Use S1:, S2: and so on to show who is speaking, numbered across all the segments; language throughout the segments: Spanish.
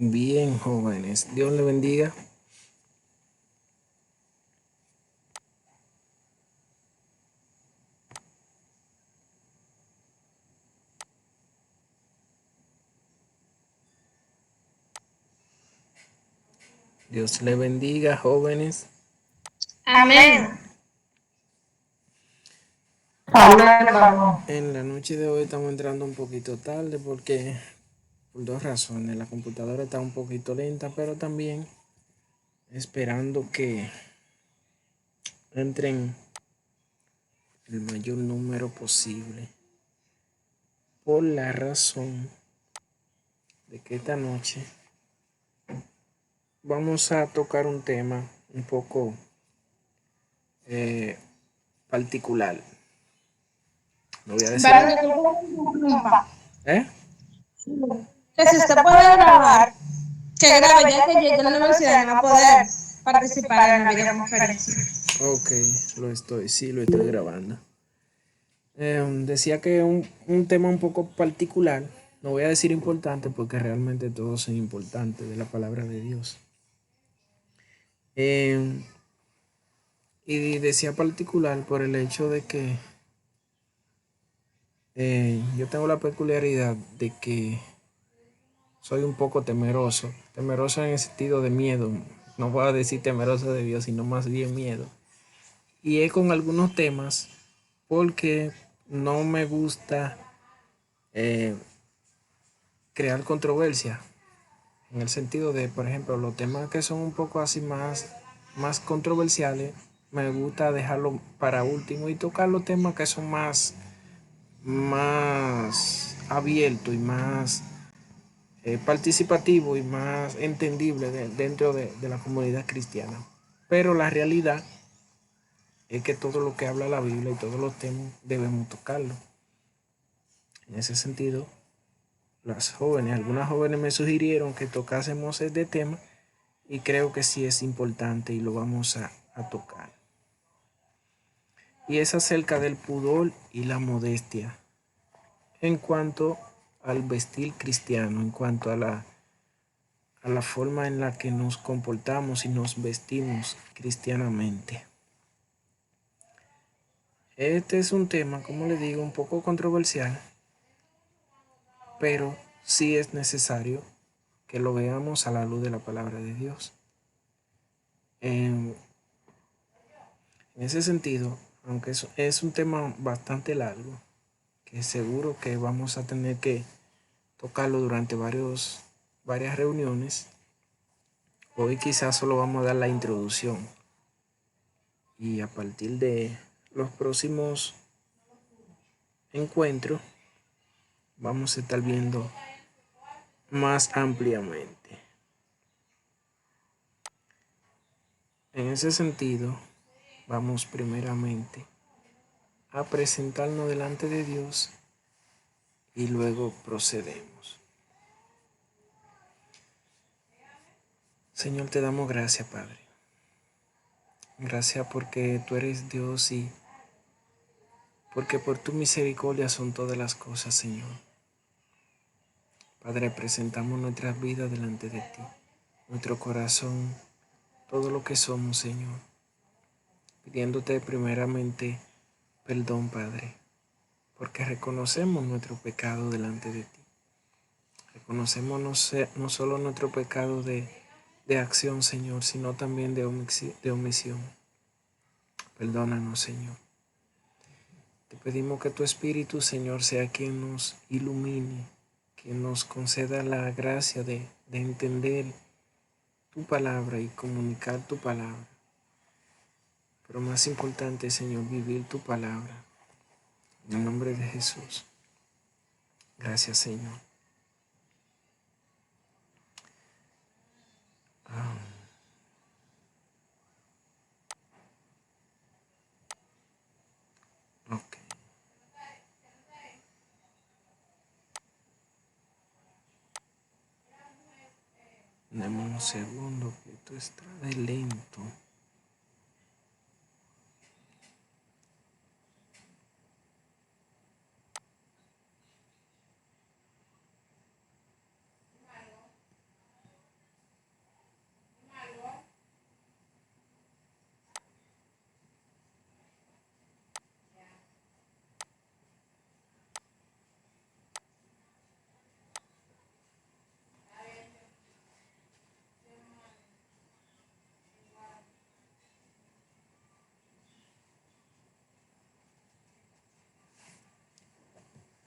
S1: Bien, jóvenes. Dios le bendiga. Dios le bendiga, jóvenes.
S2: Amén.
S1: En la noche de hoy estamos entrando un poquito tarde porque por dos razones. La computadora está un poquito lenta, pero también esperando que entren el mayor número posible. Por la razón de que esta noche vamos a tocar un tema un poco particular. No voy a decir. ¿Eh?
S2: Que si usted puede grabar, que grabe ya que llegue a la universidad y no va a poder participar en la videoconferencia.
S1: Ok, sí lo estoy grabando. Decía que un tema un poco particular, no voy a decir importante porque realmente todos son importantes de la palabra de Dios. Y decía particular por el hecho de que yo tengo la peculiaridad de que soy un poco temeroso en el sentido de miedo. No voy a decir temeroso de Dios, sino más bien miedo. Y es con algunos temas porque no me gusta eh, crear controversia. En el sentido de, por ejemplo, los temas que son un poco así más controversiales, me gusta dejarlo para último y tocar los temas que son más abiertos y más participativos y más entendibles dentro de la comunidad cristiana. Pero la realidad es que todo lo que habla la Biblia y todos los temas debemos tocarlo. En ese sentido, algunas jóvenes me sugirieron que tocásemos este tema y creo que sí es importante y lo vamos a tocar. Y es acerca del pudor y la modestia en cuanto al vestir cristiano, en cuanto a la forma en la que nos comportamos y nos vestimos cristianamente. Este es un tema, como le digo, un poco controversial, pero sí es necesario que lo veamos a la luz de la palabra de Dios. En ese sentido, aunque es un tema bastante largo, que seguro que vamos a tener que tocarlo durante varias reuniones, hoy quizás solo vamos a dar la introducción y a partir de los próximos encuentros vamos a estar viendo más ampliamente. En ese sentido, vamos primeramente a presentarnos delante de Dios y luego procedemos. Señor, te damos gracias, Padre. Gracias porque tú eres Dios y porque por tu misericordia son todas las cosas, Señor. Padre, presentamos nuestras vidas delante de ti, nuestro corazón, todo lo que somos, Señor, pidiéndote primeramente perdón, Padre, porque reconocemos nuestro pecado delante de ti. Reconocemos no solo nuestro pecado de acción, Señor, sino también de omisión. Perdónanos, Señor. Te pedimos que tu Espíritu, Señor, sea quien nos ilumine, quien nos conceda la gracia de entender tu palabra y comunicar tu palabra. Pero más importante, Señor, vivir tu palabra. En el nombre de Jesús. Gracias, Señor. Ok. Dame un segundo que esto está de lento.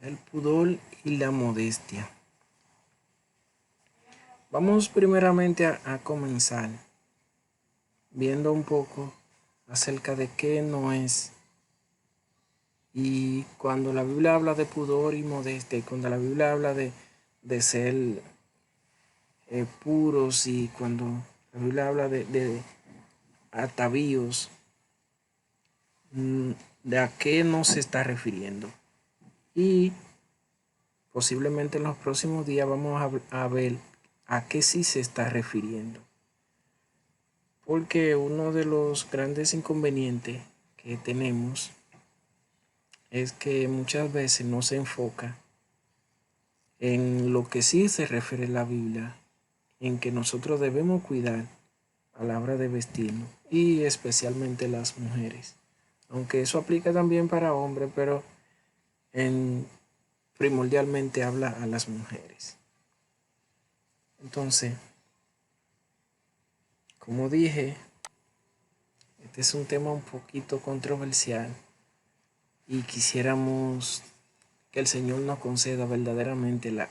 S1: el pudor y la modestia. Vamos primeramente a comenzar viendo un poco acerca de qué no es. Y cuando la Biblia habla de pudor y modestia, y cuando la Biblia habla de ser puros, y cuando la Biblia habla de atavíos, ¿de a qué nos se está refiriendo? Y posiblemente en los próximos días vamos a ver a qué sí se está refiriendo. Porque uno de los grandes inconvenientes que tenemos es que muchas veces no se enfoca en lo que sí se refiere la Biblia, en que nosotros debemos cuidar a la hora de vestirnos, y especialmente las mujeres. Aunque eso aplica también para hombres, pero primordialmente habla a las mujeres. Entonces, como dije, este es un tema un poquito controversial y quisiéramos que el Señor nos conceda verdaderamente la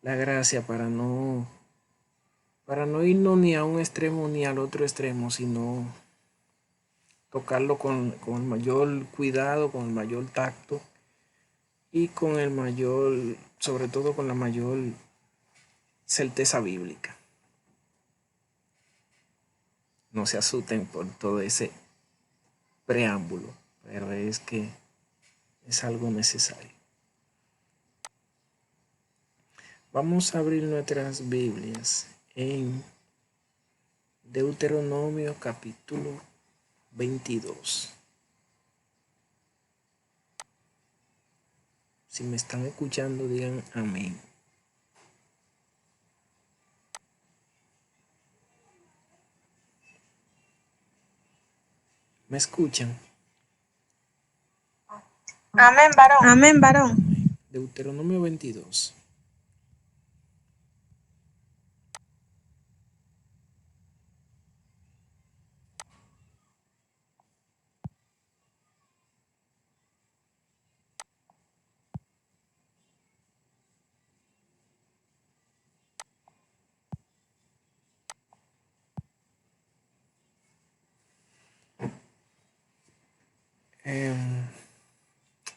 S1: gracia para no irnos ni a un extremo ni al otro extremo, sino tocarlo con el mayor cuidado, con el mayor tacto y con el mayor, sobre todo con la mayor certeza bíblica. No se asusten por todo ese preámbulo, pero es que es algo necesario. Vamos a abrir nuestras Biblias en Deuteronomio capítulo 22. Si me están escuchando, digan amén. ¿Me escuchan?
S2: Amén, varón. Amén, varón.
S1: Amén. Deuteronomio 22.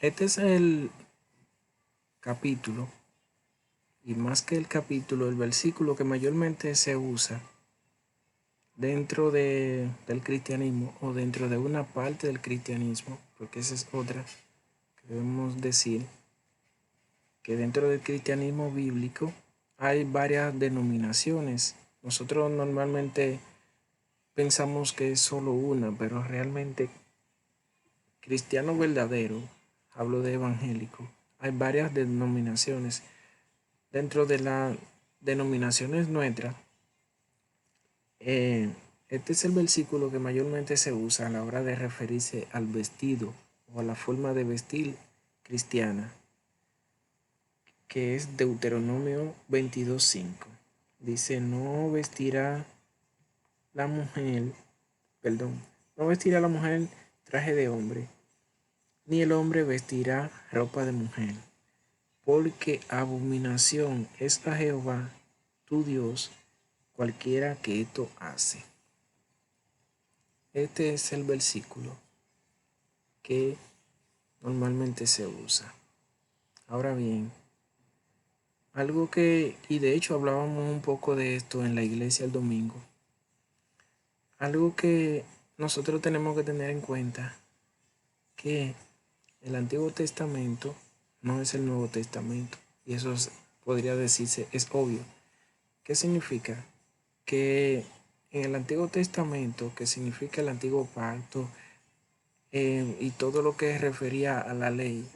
S1: Este es el capítulo, y más que el capítulo, el versículo que mayormente se usa dentro del cristianismo, o dentro de una parte del cristianismo, porque esa es otra que debemos decir, que dentro del cristianismo bíblico hay varias denominaciones. Nosotros normalmente pensamos que es solo una, pero realmente cristiano verdadero, hablo de evangélico, hay varias denominaciones. Dentro de las denominaciones nuestras, este es el versículo que mayormente se usa a la hora de referirse al vestido o a la forma de vestir cristiana, que es Deuteronomio 22:5. Dice, no vestirá la mujer traje de hombre, ni el hombre vestirá ropa de mujer, porque abominación es a Jehová tu Dios cualquiera que esto hace. Este es el versículo que normalmente se usa. Ahora bien, algo que, y de hecho hablábamos un poco de esto en la iglesia el domingo, algo que nosotros tenemos que tener en cuenta, que el Antiguo Testamento no es el Nuevo Testamento, y eso podría decirse, es obvio. ¿Qué significa? Que en el Antiguo Testamento, que significa el Antiguo Pacto, y todo lo que refería a la ley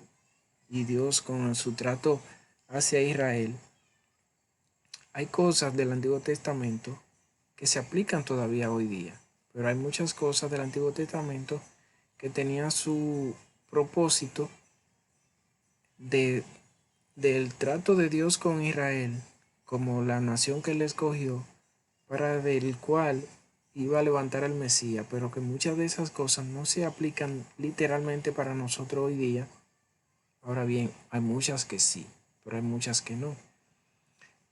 S1: y Dios con su trato hacia Israel, hay cosas del Antiguo Testamento que se aplican todavía hoy día, pero hay muchas cosas del Antiguo Testamento que tenían su propósito del trato de Dios con Israel como la nación que él escogió, para del cual iba a levantar al Mesías, pero que muchas de esas cosas no se aplican literalmente para nosotros hoy día, Ahora bien, hay muchas que sí, pero hay muchas que no.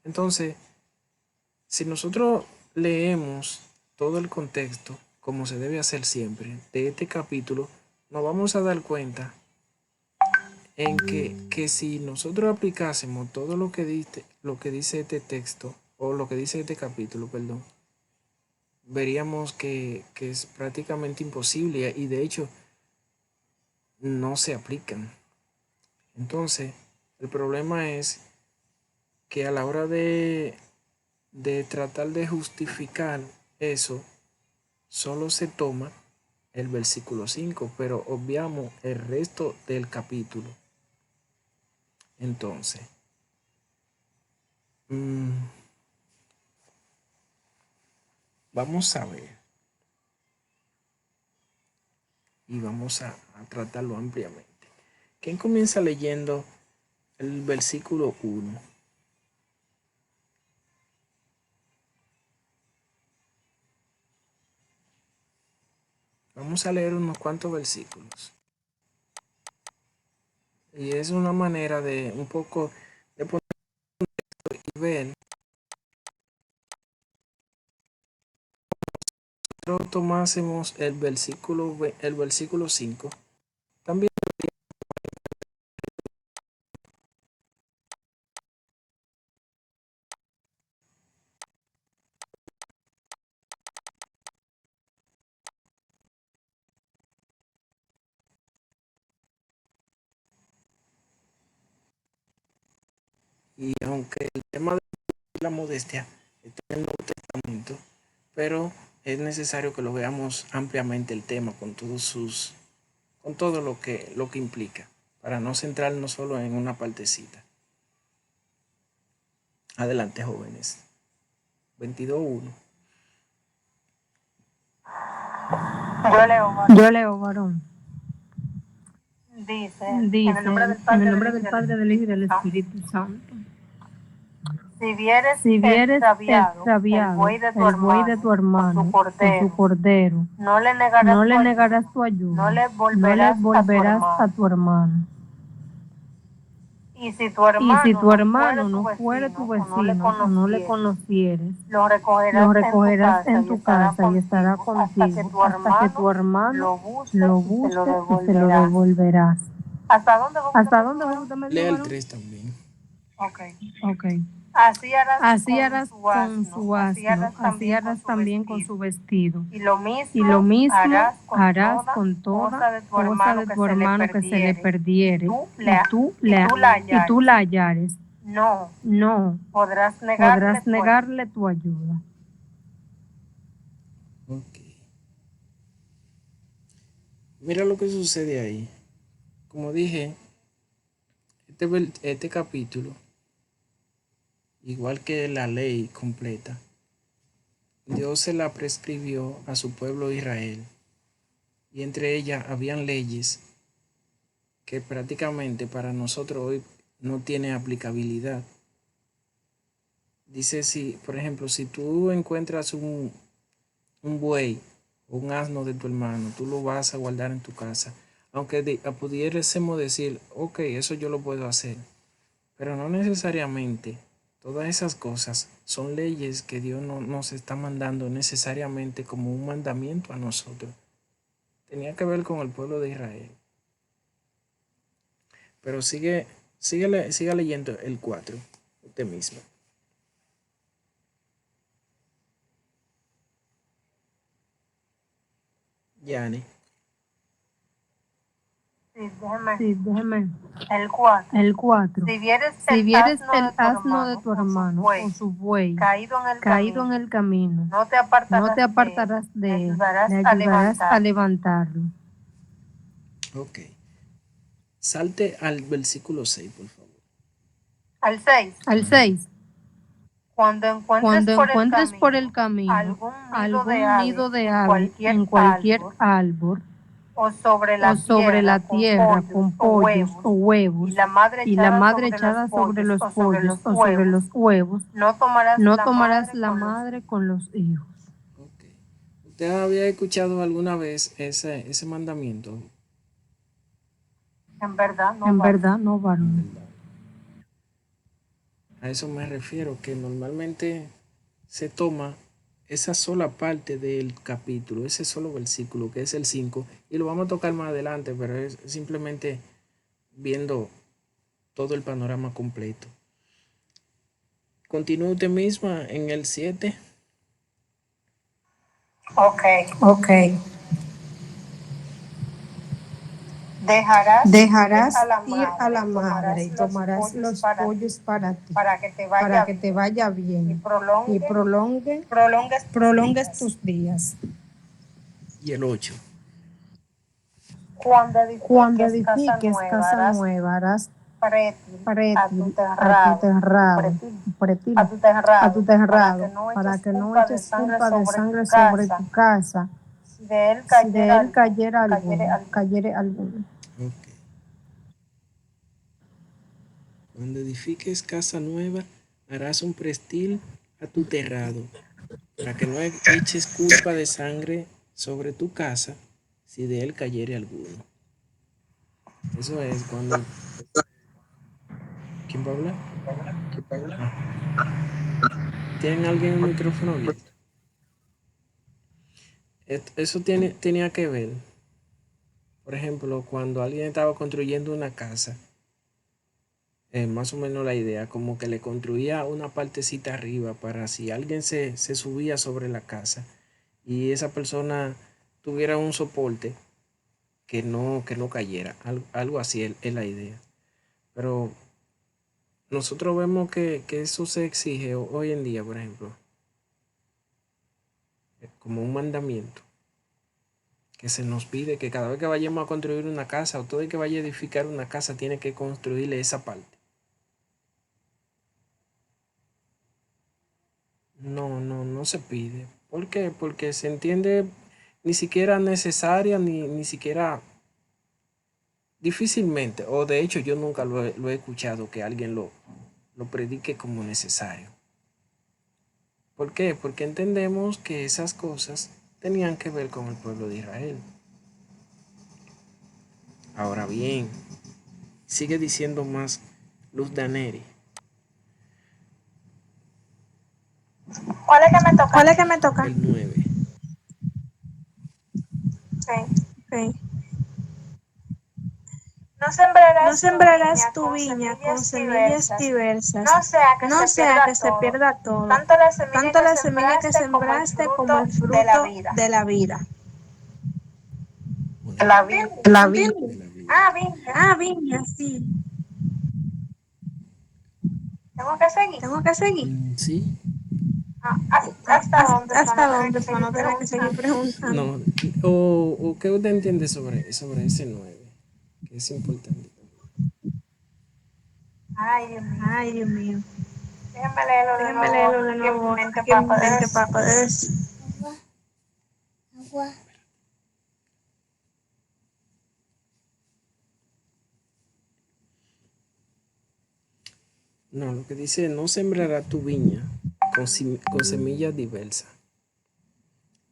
S1: Entonces, si nosotros leemos todo el contexto, como se debe hacer siempre, de este capítulo, nos vamos a dar cuenta en que si nosotros aplicásemos todo lo que dice este texto, o lo que dice este capítulo, perdón, veríamos que es prácticamente imposible y de hecho no se aplican. Entonces, el problema es que a la hora de tratar de justificar eso, solo se toma el versículo 5, pero obviamos el resto del capítulo. Entonces, vamos a ver y vamos a tratarlo ampliamente. ¿Quién comienza leyendo el versículo 1? Vamos a leer unos cuantos versículos. Y es una manera de un poco de poner y ver. Nosotros tomásemos el versículo 5. También, y aunque el tema de la modestia está en el Nuevo Testamento, pero es necesario que lo veamos ampliamente el tema con todo lo que implica, para no centrarnos solo en una partecita. Adelante, jóvenes. 22:1.
S3: Yo leo, varón.
S2: Dice,
S3: Dice,
S2: en el nombre del
S3: en
S2: Padre,
S3: el
S2: del
S3: nombre
S2: Hijo y
S3: del
S2: del
S3: Padre, del Hijo y del
S2: Espíritu
S3: Espíritu Santo.
S2: Si vieres
S3: Si vieres
S2: extraviado el
S3: extraviado
S2: buey de
S3: el buey de tu
S2: hermano
S3: hermano con su cordero,
S2: no le
S3: no le
S2: negarás
S3: negarás tu ayuda,
S2: no le
S3: no le
S2: volverás
S3: volverás a tu hermano.
S2: Y si tu
S3: Y si
S2: hermano
S3: tu
S2: no
S3: hermano fuera tu vecino o no le conocieres,
S2: lo
S3: lo
S2: recogerás
S3: recogerás en tu casa y estará
S2: hasta que
S3: contigo
S2: tu
S3: hasta que tu
S2: hermano
S3: hermano
S2: lo busque
S3: lo
S2: y se lo
S3: busque y se lo
S2: devolverás.
S3: devolverás.
S2: ¿Hasta dónde fue que usted
S3: ¿Hasta
S2: me
S3: dónde
S2: dijo,
S3: fue que
S2: varón?
S3: usted me
S1: Lea
S3: dijo,
S1: el
S3: varón?
S1: 3 también.
S2: Ok.
S3: Ok.
S2: Así harás
S3: Así
S2: con
S3: harás
S2: su
S3: con
S2: asno,
S3: su
S2: así
S3: asno,
S2: harás
S3: así
S2: también con
S3: harás
S2: su
S3: también con su
S2: vestido.
S3: vestido.
S2: Y lo
S3: Y lo
S2: mismo
S3: mismo
S2: harás
S3: harás con
S2: con
S3: toda
S2: toda
S3: cosa de tu hermano que se le perdiere, y tú la hallares.
S2: No
S3: No
S2: podrás
S3: podrás negarle tu ayuda.
S1: Ok. Mira lo que sucede ahí. Como dije, este capítulo, igual que la ley completa, Dios se la prescribió a su pueblo Israel. Y entre ellas habían leyes que prácticamente para nosotros hoy no tiene aplicabilidad. Dice, si, por ejemplo, si tú encuentras un buey o un asno de tu hermano, tú lo vas a guardar en tu casa. Aunque pudiésemos decir, ok, eso yo lo puedo hacer, pero no necesariamente. Todas esas cosas son leyes que Dios no nos está mandando necesariamente como un mandamiento a nosotros. Tenía que ver con el pueblo de Israel. Pero siga leyendo el 4, usted mismo. Yani.
S3: Sí, déjeme.
S2: El 4.
S3: El 4.
S2: Si vieres
S3: Si
S2: el
S3: vieres el asno de
S2: asno
S3: tu hermano o su buey
S2: caído
S3: caído en el camino,
S2: no te
S3: no te
S2: apartarás
S3: apartarás
S2: de él,
S3: de
S2: le
S3: él,
S2: ayudarás
S3: le
S2: a
S3: ayudarás a levantarlo.
S1: Ok. Salte al versículo 6, por favor.
S2: Al 6.
S3: Al 6.
S2: Cuando
S3: Cuando encuentres por el camino algún nido de ave en cualquier árbol
S2: o sobre
S3: o sobre la tierra
S2: pollos
S3: con pollos o huevos y la madre echada sobre los pollos o sobre los huevos,
S2: no tomarás
S3: no
S2: la
S3: tomarás
S2: madre
S3: la
S2: con los
S3: madre con los hijos.
S1: Ok. ¿Usted había escuchado alguna vez ese mandamiento?
S3: En verdad, no, varón.
S1: A eso me refiero, que normalmente se toma esa sola parte del capítulo, ese solo versículo, que es el 5 y lo vamos a tocar más adelante, pero es simplemente viendo todo el panorama completo. Continúa usted misma en el 7.
S2: Ok. Dejarás ir a la madre y tomarás los pollos para ti, para que te vaya bien y prolongues tus días.
S1: Y el 8.
S2: Cuando edifiques casa nueva, harás prétil a tu terrado, para que no eches culpa de sangre sobre tu casa, si de él cayere alguno.
S1: Okay. Cuando edifiques casa nueva, harás un prestil a tu terrado, para que no eches culpa de sangre sobre tu casa, si de él cayere alguno. Eso es cuando... ¿Quién va a hablar? Ah. ¿Tienen alguien el micrófono abierto? Eso tenía que ver, por ejemplo, cuando alguien estaba construyendo una casa, más o menos la idea, como que le construía una partecita arriba para si alguien se subía sobre la casa y esa persona tuviera un soporte que no cayera, algo así es la idea. Pero nosotros vemos que eso se exige hoy en día, por ejemplo, como un mandamiento, que se nos pide que cada vez que vayamos a construir una casa o todo el que vaya a edificar una casa tiene que construirle esa parte. No se pide. ¿Por qué? Porque se entiende ni siquiera necesaria, ni siquiera difícilmente, o de hecho yo nunca lo he escuchado que alguien lo predique como necesario. ¿Por qué? Porque entendemos que esas cosas tenían que ver con el pueblo de Israel. Ahora bien, sigue diciendo más Luz Daneri.
S2: ¿Cuál es que me toca?
S1: El 9.
S2: Okay.
S4: No
S2: No sembrarás tu
S4: con
S2: viña con
S4: semillas
S2: semillas
S4: diversas,
S2: diversas,
S4: no sea que
S2: no
S4: se
S2: sea que
S4: pierda
S2: se
S4: todo,
S2: pierda todo,
S4: tanto
S2: tanto
S4: la
S2: la semilla que
S4: sembraste como el
S2: sembraste como el
S4: fruto de la
S2: fruto
S4: vida.
S2: de la vida.
S4: La vida.
S2: La vida.
S1: De la vida.
S2: Ah, viña, sí.
S4: Tengo que seguir.
S1: Sí.
S2: ¿Hasta dónde? Para no tener que seguir preguntando.
S1: No. O ¿qué usted entiende sobre ese 9? Que es importante.
S4: Ay, Dios mío.
S2: Ay, Dios mío.
S4: Déjenme
S2: Déjenme
S4: leerlo
S2: leerlo de
S4: aquí en mi
S2: nuevo
S4: mente
S2: aquí en
S4: para
S2: mi
S4: poder
S2: mente para poder decir.
S1: No, lo que dice, no sembrará tu viña con semillas diversas.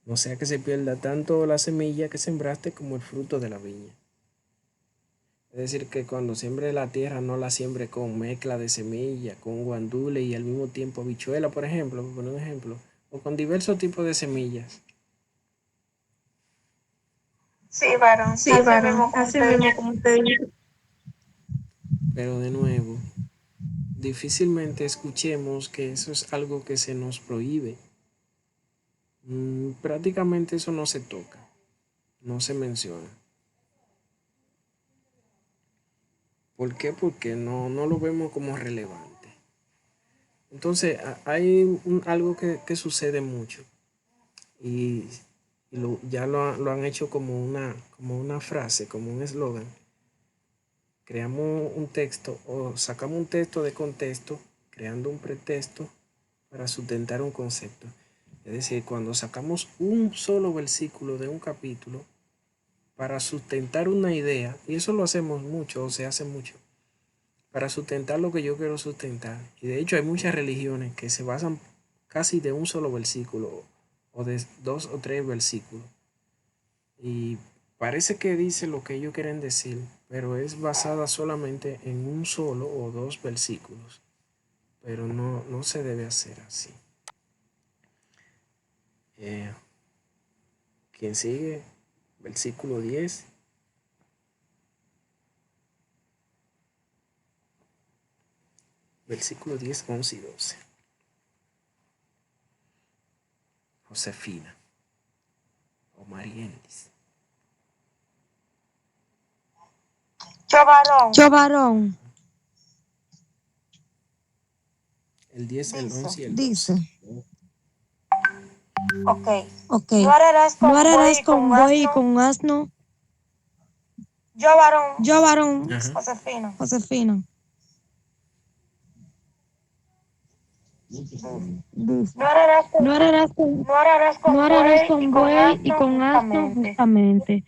S1: No sea que se pierda tanto la semilla que sembraste como el fruto de la viña. Es decir, que cuando siembre la tierra no la siembre con mezcla de semilla, con guandule y al mismo tiempo habichuela, por ejemplo, por poner un ejemplo, o con diversos tipos de semillas.
S4: Sí, varón.
S2: Sí, varón, así mismo como usted dijo.
S1: Pero de nuevo, difícilmente escuchemos que eso es algo que se nos prohíbe. Prácticamente eso no se toca, no se menciona. ¿Por qué? Porque no lo vemos como relevante. Entonces, hay algo que sucede mucho y ya lo han hecho como una frase, como un eslogan. Creamos un texto o sacamos un texto de contexto, creando un pretexto para sustentar un concepto. Es decir, cuando sacamos un solo versículo de un capítulo para sustentar una idea, y eso lo hacemos mucho o se hace mucho, para sustentar lo que yo quiero sustentar. Y de hecho hay muchas religiones que se basan casi de un solo versículo o de 2 o 3 versículos. Y parece que dice lo que ellos quieren decir, pero es basada solamente en un solo o dos versículos, pero no se debe hacer así. ¿Quién sigue? Versículo 10. Versículo 10, 11 y 12. Josefina o Marielis.
S2: Yo varón,
S1: El 10, el 11 y el 12.
S2: dice,
S4: Ok.
S2: ok,
S4: No ararás
S2: no
S4: con buey
S2: ararás
S4: y
S2: con
S4: con
S2: buey y
S4: asno.
S2: con asno.
S4: Yo
S2: Yo varón,
S1: Ajá.
S4: Josefina.
S2: Josefina, dice,
S4: No ararás con,
S2: no ararás con,
S4: no ararás
S2: no
S4: con
S2: ararás
S4: buey
S2: con buey y con asno
S4: justamente.
S2: justamente.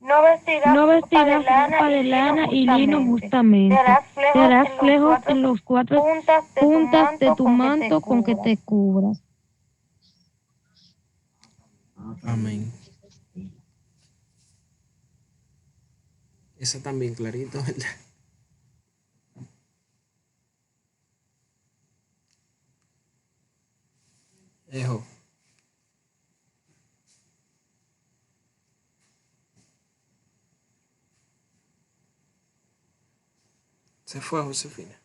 S4: No vestirás
S2: No
S4: ropa de
S2: vestirás
S4: lana
S2: ropa
S4: y
S2: de
S4: lino
S2: lana y lino
S4: justamente. Te
S2: justamente.
S4: harás
S2: Te
S4: flejos
S2: harás
S4: en los
S2: flejos
S4: cuatro
S2: en los cuatro
S4: puntas
S2: puntas de tu
S4: con que te
S2: manto con que
S4: cubras.
S2: te cubras.
S1: Amén. Eso también clarito, ¿verdad? Ejo. Se fue Josefina.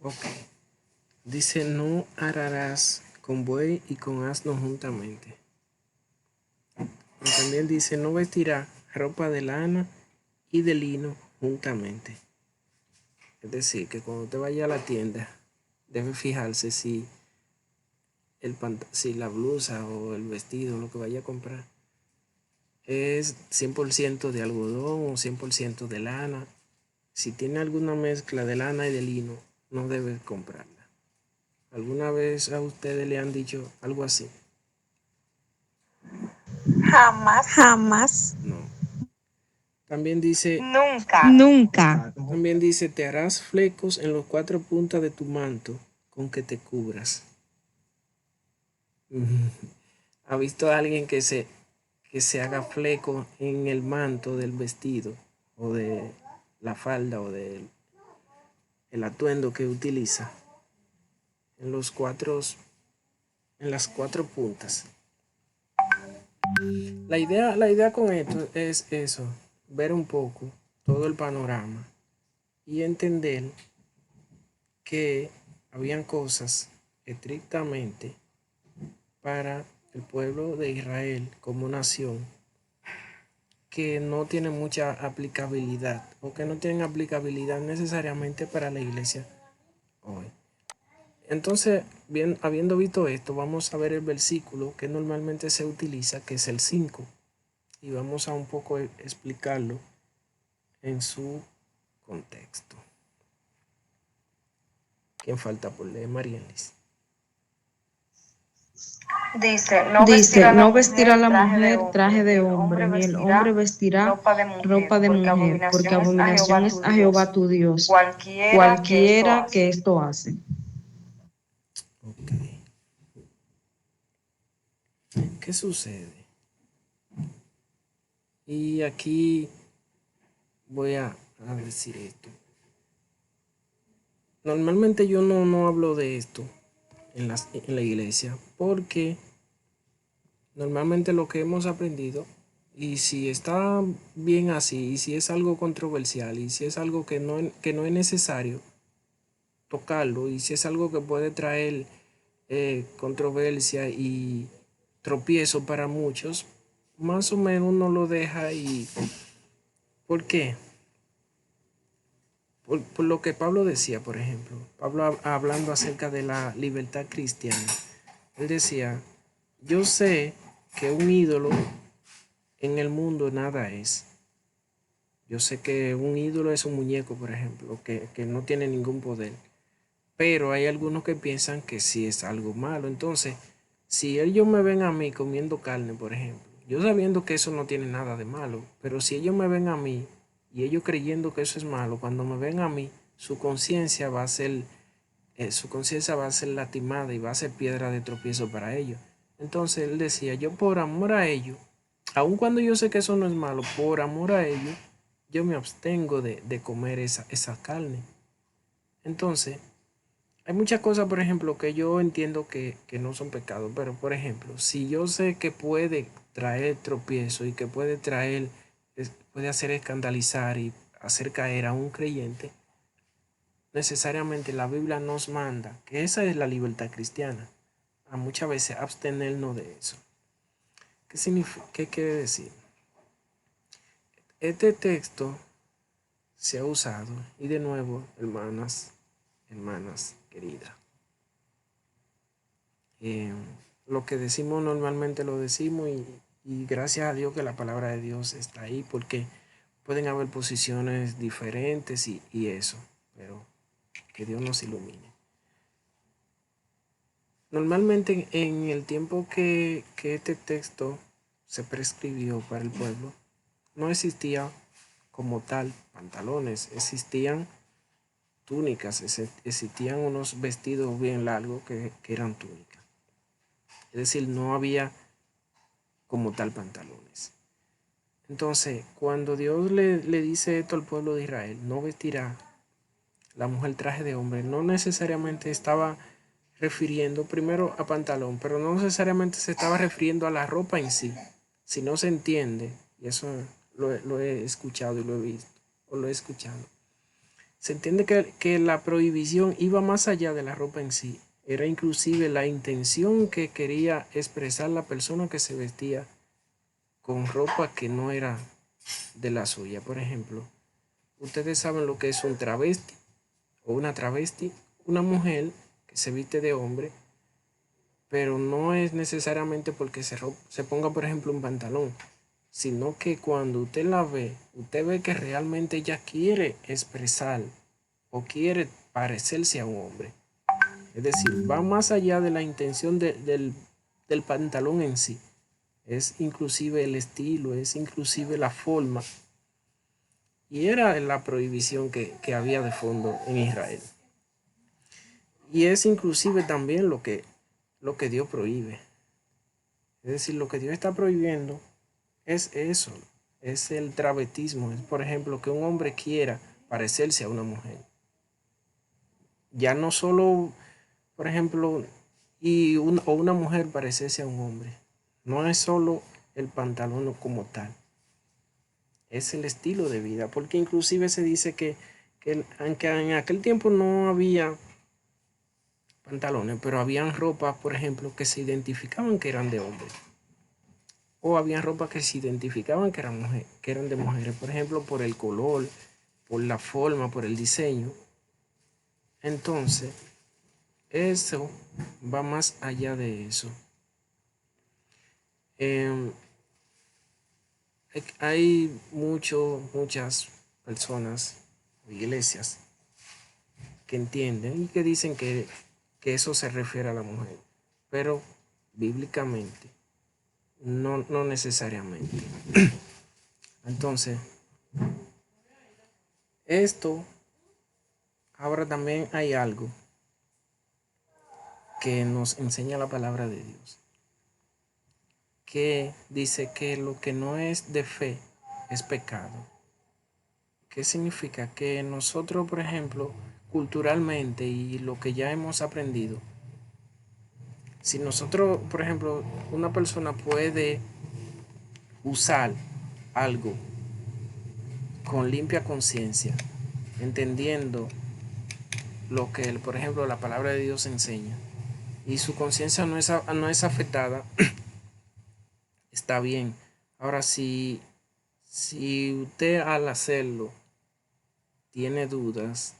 S1: Ok. Dice, no ararás con buey y con asno juntamente. Y también dice, no vestirá ropa de lana y de lino juntamente. Es decir, que cuando te vaya a la tienda, debe fijarse si si la blusa o el vestido, lo que vaya a comprar, es 100% de algodón o 100% de lana. Si tiene alguna mezcla de lana y de lino, no debe comprarla. ¿Alguna vez a ustedes le han dicho algo así?
S4: Jamás.
S2: Jamás.
S1: No. También dice,
S4: Nunca.
S2: Nunca.
S1: también dice, te harás flecos en los cuatro puntas de tu manto con que te cubras. ¿Ha visto a alguien que se haga fleco en el manto del vestido o de la falda o del el atuendo que utiliza? En las cuatro puntas. La idea con esto es eso, ver un poco todo el panorama y entender que habían cosas estrictamente para el pueblo de Israel como nación que no tienen mucha aplicabilidad o que no tienen aplicabilidad necesariamente para la iglesia hoy. Entonces, bien, habiendo visto esto, vamos a ver el versículo que normalmente se utiliza, que es el 5, y vamos a un poco explicarlo en su contexto. ¿Quién falta por leer? Marielis.
S4: Dice,
S2: Dice, no vestirá
S4: vestirá
S2: la
S4: la
S2: mujer
S4: mujer
S2: traje de
S4: traje de
S2: hombre,
S4: hombre,
S2: ni el
S4: ni el
S2: hombre
S4: hombre
S2: vestirá
S4: vestirá
S2: ropa de mujer, porque abominación es a Jehová tu Dios,
S4: cualquiera
S2: cualquiera
S4: que
S2: que
S4: esto
S2: esto hace.
S1: Ok. ¿Qué sucede? Y aquí voy a decir esto. Normalmente yo no hablo de esto en la iglesia porque normalmente lo que hemos aprendido, y si está bien así, y si es algo controversial, y si es algo que no es necesario tocarlo, y si es algo que puede traer controversia y tropiezo para muchos, más o menos uno lo deja y ¿por qué? Por lo que Pablo decía, por ejemplo, Pablo hablando acerca de la libertad cristiana, él decía, yo sé que un ídolo en el mundo nada es. Yo sé que un ídolo es un muñeco, por ejemplo, que no tiene ningún poder. Pero hay algunos que piensan que sí es algo malo. Entonces, si ellos me ven a mí comiendo carne, por ejemplo, yo sabiendo que eso no tiene nada de malo, pero si ellos me ven a mí y ellos creyendo que eso es malo, cuando me ven a mí, su conciencia va a ser lastimada y va a ser piedra de tropiezo para ellos. Entonces él decía, yo por amor a ellos, aun cuando yo sé que eso no es malo, por amor a ellos, yo me abstengo de comer esa carne. Entonces, hay muchas cosas, por ejemplo, que yo entiendo que no son pecados, pero por ejemplo, si yo sé que puede traer tropiezo y que puede hacer escandalizar y hacer caer a un creyente, necesariamente la Biblia nos manda, que esa es la libertad cristiana, a muchas veces abstenernos de eso. ¿Qué significa? ¿Qué quiere decir? Este texto se ha usado, y de nuevo, hermanas queridas, eh, lo que decimos normalmente lo decimos y gracias a Dios que la palabra de Dios está ahí, porque pueden haber posiciones diferentes y eso, pero que Dios nos ilumine. Normalmente en el tiempo que este texto se prescribió para el pueblo, no existía como tal pantalones, existían túnicas, existían unos vestidos bien largos que eran túnicas. Es decir, no había como tal pantalones. Entonces, cuando Dios le dice esto al pueblo de Israel, no vestirá la mujer traje de hombre, no necesariamente estaba refiriendo primero a pantalón, pero no necesariamente se estaba refiriendo a la ropa en sí. Si no se entiende, y eso lo he escuchado y lo he visto, o lo he escuchado, se entiende que la prohibición iba más allá de la ropa en sí. Era inclusive la intención que quería expresar la persona que se vestía con ropa que no era de la suya. Por ejemplo, ustedes saben lo que es un travesti o una travesti, una mujer que se viste de hombre, pero no es necesariamente porque se ponga, por ejemplo, un pantalón, sino que cuando usted la ve, usted ve que realmente ella quiere expresar o quiere parecerse a un hombre. Es decir, va más allá de la intención del pantalón en sí. Es inclusive el estilo, es inclusive la forma. Y era la prohibición que había de fondo en Israel. Y es inclusive también lo que Dios prohíbe. Es decir, lo que Dios está prohibiendo es eso, es el travestismo. Es, por ejemplo, que un hombre quiera parecerse a una mujer. Ya no solo, por ejemplo, o una mujer parecerse a un hombre. No es solo el pantalón como tal. Es el estilo de vida. Porque inclusive se dice que aunque en aquel tiempo no había pantalones, pero habían ropas, por ejemplo, que se identificaban que eran de hombres. O habían ropas que se identificaban que eran de mujeres, por ejemplo, por el color, por la forma, por el diseño. Entonces, eso va más allá de eso. Eh, hay muchas personas o iglesias que entienden y que dicen que eso se refiere a la mujer, pero bíblicamente no necesariamente. Entonces, esto, ahora también hay algo que nos enseña la palabra de Dios, que dice que lo que no es de fe es pecado. ¿Qué significa? Que nosotros, por ejemplo, culturalmente y lo que ya hemos aprendido, si nosotros, por ejemplo, una persona puede usar algo con limpia conciencia, entendiendo lo que, por ejemplo, la palabra de Dios enseña, y su conciencia no es afectada, está bien. Ahora, si usted al hacerlo tiene dudas,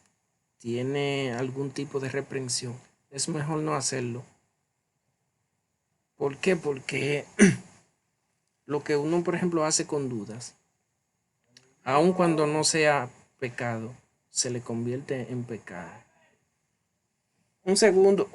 S1: tiene algún tipo de reprensión, es mejor no hacerlo. ¿Por qué? Porque lo que uno, por ejemplo, hace con dudas, aun cuando no sea pecado, se le convierte en pecado. Un segundo.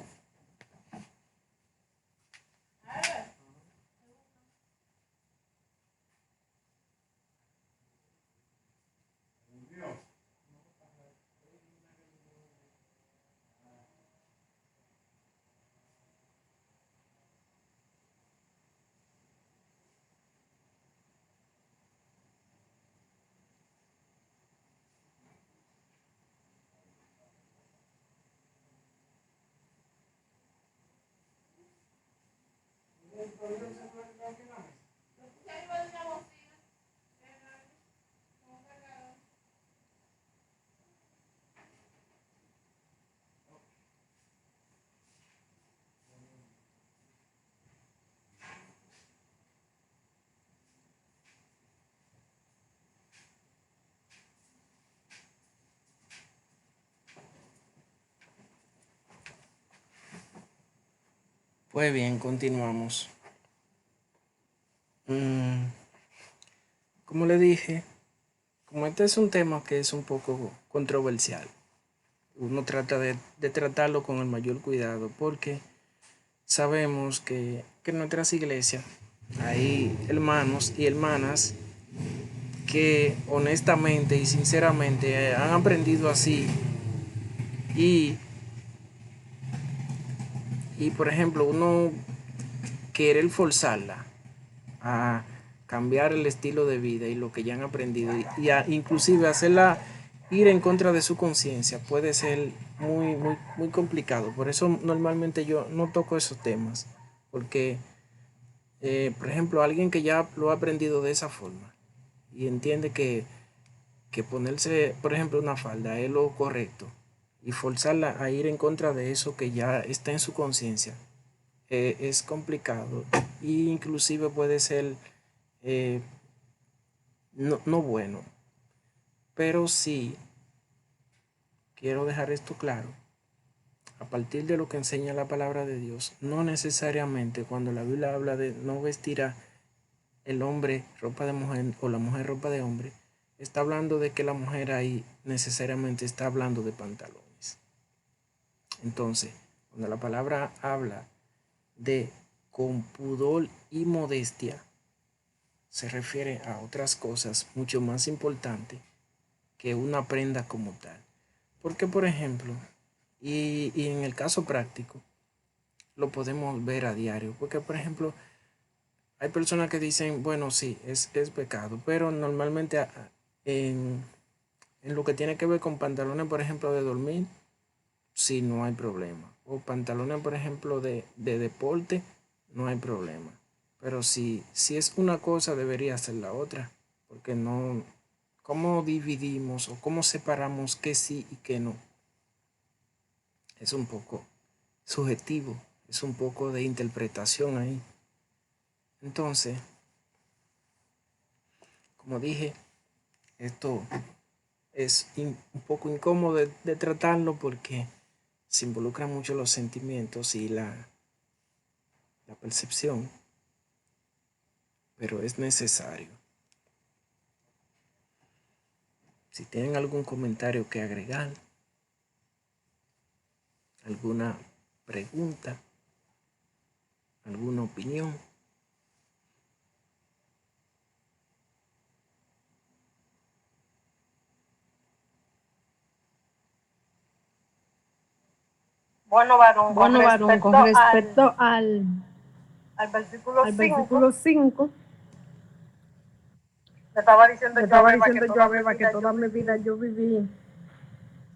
S1: Pues bien, continuamos. Como le dije, como este es un tema que es un poco controversial, uno trata de tratarlo con el mayor cuidado porque sabemos que en nuestras iglesias hay hermanos y hermanas que honestamente y sinceramente han aprendido así y, y por ejemplo uno querer forzarla a cambiar el estilo de vida y lo que ya han aprendido y inclusive hacerla ir en contra de su conciencia puede ser muy complicado. Por eso normalmente yo no toco esos temas, porque por ejemplo alguien que ya lo ha aprendido de esa forma y entiende que ponerse por ejemplo una falda es lo correcto y forzarla a ir en contra de eso que ya está en su conciencia, es complicado e inclusive puede ser eh, no bueno. Pero sí quiero dejar esto claro. A partir de lo que enseña la palabra de Dios, no necesariamente cuando la Biblia habla de no vestirá el hombre ropa de mujer o la mujer ropa de hombre, está hablando de que la mujer ahí necesariamente está hablando de pantalones. Entonces, cuando la palabra habla de con pudor y modestia, se refiere a otras cosas mucho más importantes que una prenda como tal. Porque, por ejemplo, y en el caso práctico, lo podemos ver a diario. Porque, por ejemplo, hay personas que dicen, bueno, sí, es pecado, pero normalmente en, en lo que tiene que ver con pantalones, por ejemplo, de dormir, sí, no hay problema. O pantalones, por ejemplo, de deporte, no hay problema. Pero si es una cosa, debería ser la otra. Porque no, ¿cómo dividimos o cómo separamos qué sí y qué no? Es un poco subjetivo, es un poco de interpretación ahí. Entonces, como dije, esto es un poco incómodo de tratarlo porque se involucran mucho los sentimientos y la percepción, pero es necesario. Si tienen algún comentario que agregar, alguna pregunta, alguna opinión.
S4: Bueno, varón, con
S2: Bueno, varón,
S4: respecto
S2: con respecto
S4: al versículo
S2: al
S4: 5,
S2: versículo 5,
S4: le estaba diciendo
S2: le
S4: yo a
S2: estaba
S4: Beba que
S2: diciendo yo a
S4: toda mi
S2: Beba que
S4: vida yo
S2: toda mi vida
S4: viví,
S2: yo viví,